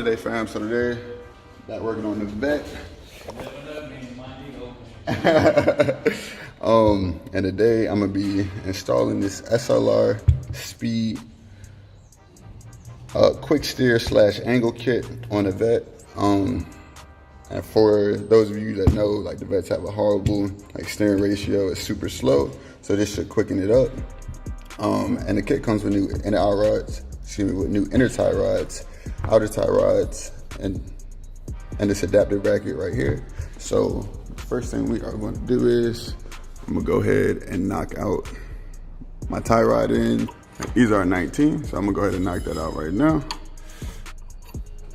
today, fam? So today, got working on the vette. And today I'm gonna be installing this SLR speed quick steer / angle kit on the vette. And for those of you that know, like the vettes have a horrible like steering ratio, it's super slow. So this should quicken it up. And the kit comes with new inner out rods, with new inner tie rods, outer tie rods, and this adaptive bracket right here. So the first thing we are going to do is I'm gonna go ahead and knock out my tie rod in. These are 19, so I'm gonna go ahead and knock that out right now.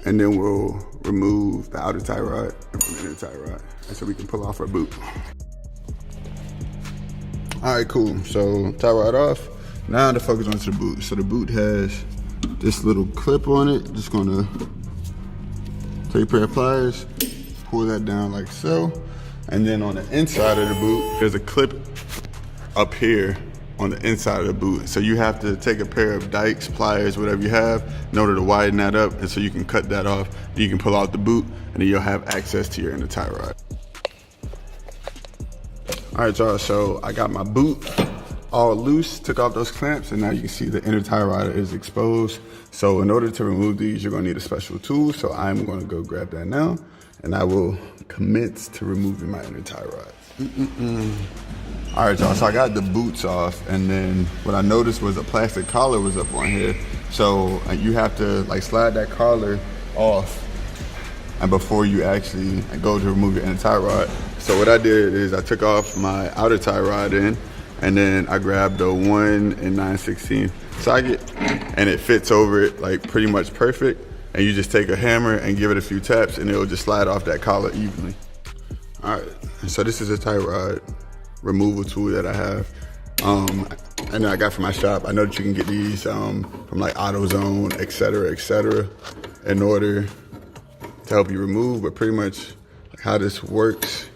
And then we'll remove the outer tie rod and from the inner tie rod, and so we can pull off our boot. All right, cool. So tie rod off. Now to focus onto the boot. So the boot has this little clip on it. Just gonna take a pair of pliers, pull that down like so. And then on the inside of the boot, there's a clip up here on the inside of the boot. So you have to take a pair of dikes, pliers, whatever you have, in order to widen that up. And so you can cut that off. You can pull out the boot, and then you'll have access to your inner tie rod. All right, y'all, so I got my boot all loose, took off those clamps, and now you can see the inner tie rod is exposed. So in order to remove these, you're gonna need a special tool. So I'm gonna go grab that now, and I will commence to removing my inner tie rod. All right, y'all, so I got the boots off, and then what I noticed was a plastic collar was up on here. So you have to like slide that collar off and before you actually go to remove your inner tie rod. So what I did is I took off my outer tie rod in, and then I grabbed a 1 9/16 socket, and it fits over it like pretty much perfect. And you just take a hammer and give it a few taps, and it'll just slide off that collar evenly. All right, so this is a tie rod removal tool that I have. And I got from my shop. I know that you can get these from like AutoZone, et cetera, in order to help you remove. But pretty much how this works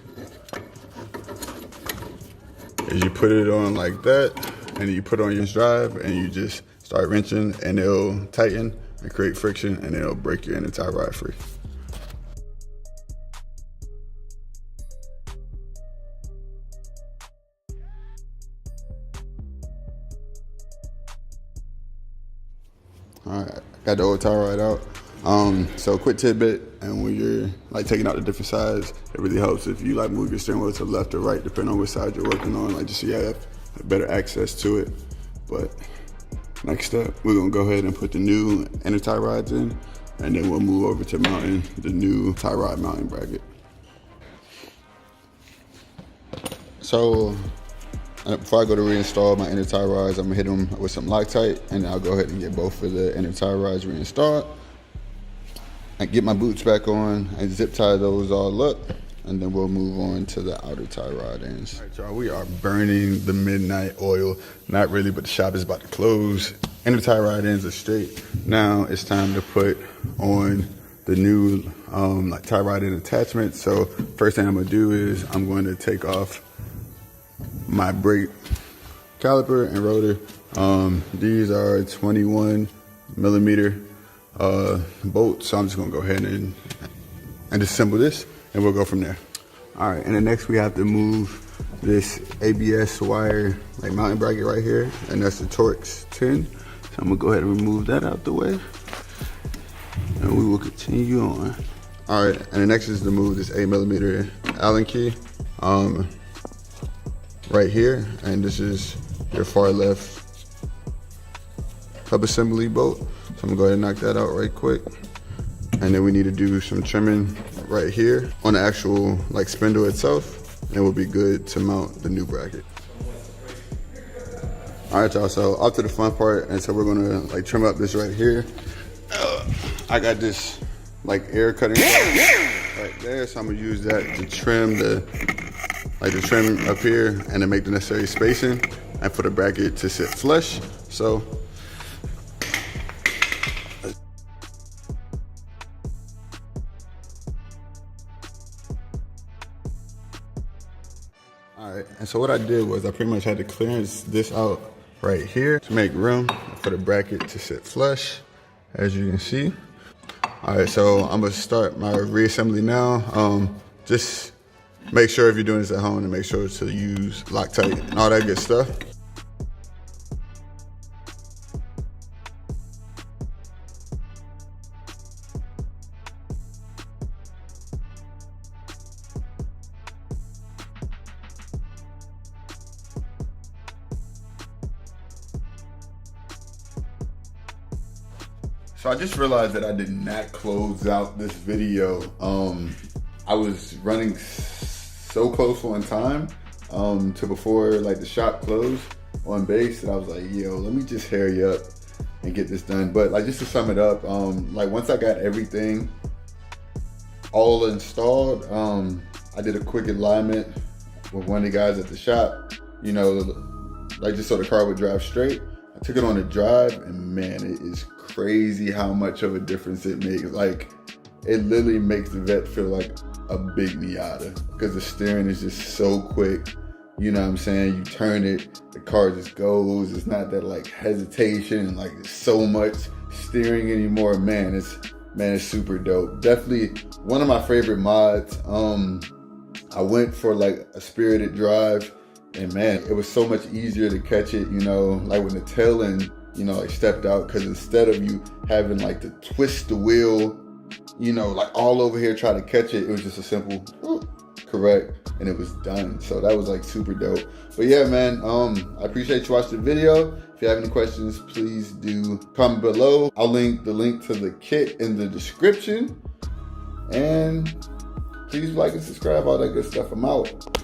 is you put it on like that, and you put it on your drive, and you just start wrenching, and it'll tighten and create friction, and it'll break your inner tie rod free. All right, got the old tie rod out. So quick tidbit, and when you're like taking out the different sides, it really helps if you like move your steering wheel to the left or right, depending on which side you're working on, like just so you have better access to it. But next step, we're gonna go ahead and put the new inner tie rods in, and then we'll move over to mounting the new tie rod mounting bracket. So before I go to reinstall my inner tie rods, I'm gonna hit them with some Loctite, and I'll go ahead and get both of the inner tie rods reinstalled. I get my boots back on and zip tie those all up, and then we'll move on to the outer tie rod ends. All right, y'all, we are burning the midnight oil. Not really, but the shop is about to close. Inner tie rod ends are straight. Now it's time to put on the new like tie rod end attachment. So first thing I'm gonna do is I'm going to take off my brake caliper and rotor. These are 21 millimeter bolts, so I'm just gonna go ahead and assemble this, and we'll go from there. All right, and then next we have to move this ABS wire like mounting bracket right here, and that's the Torx 10. So I'm gonna go ahead and remove that out the way, and we will continue on. All right, and the next is to move this 8 millimeter Allen key right here, and this is your far left hub assembly bolt. So I'm gonna go ahead and knock that out right quick. And then we need to do some trimming right here on the actual like spindle itself, and we'll be good to mount the new bracket. All right, y'all, so off to the fun part. And so we're gonna like trim up this right here. I got this like air cutting right there, so I'm gonna use that to trim the trim up here, and then make the necessary spacing, and for the bracket to sit flush. So all right, and so what I did was I pretty much had to clearance this out right here to make room for the bracket to sit flush, as you can see. All right, so I'm gonna start my reassembly now. Just make sure if you're doing this at home to make sure to use Loctite and all that good stuff. So I just realized that I did not close out this video. I was running so close on time to before like the shop closed on base that I was like, yo, let me just hurry up and get this done. But like, just to sum it up, like once I got everything all installed, I did a quick alignment with one of the guys at the shop, you know, like just so the car would drive straight. I took it on a drive and man, it is crazy how much of a difference it makes. Like, it literally makes the Vette feel like a big Miata because the steering is just so quick. You know what I'm saying? You turn it, the car just goes. It's not that like hesitation and like so much steering anymore. Man, it's super dope. Definitely one of my favorite mods. I went for like a spirited drive and man, it was so much easier to catch it, you know, like when the tail end, you know, like stepped out, because instead of you having like to twist the wheel, you know, like all over here try to catch it, it was just a simple correct and it was done. So that was like super dope. But yeah, man, I appreciate you watching the video. If you have any questions, please do comment below. I'll link the link to the kit in the description, and please like and subscribe, all that good stuff. I'm out.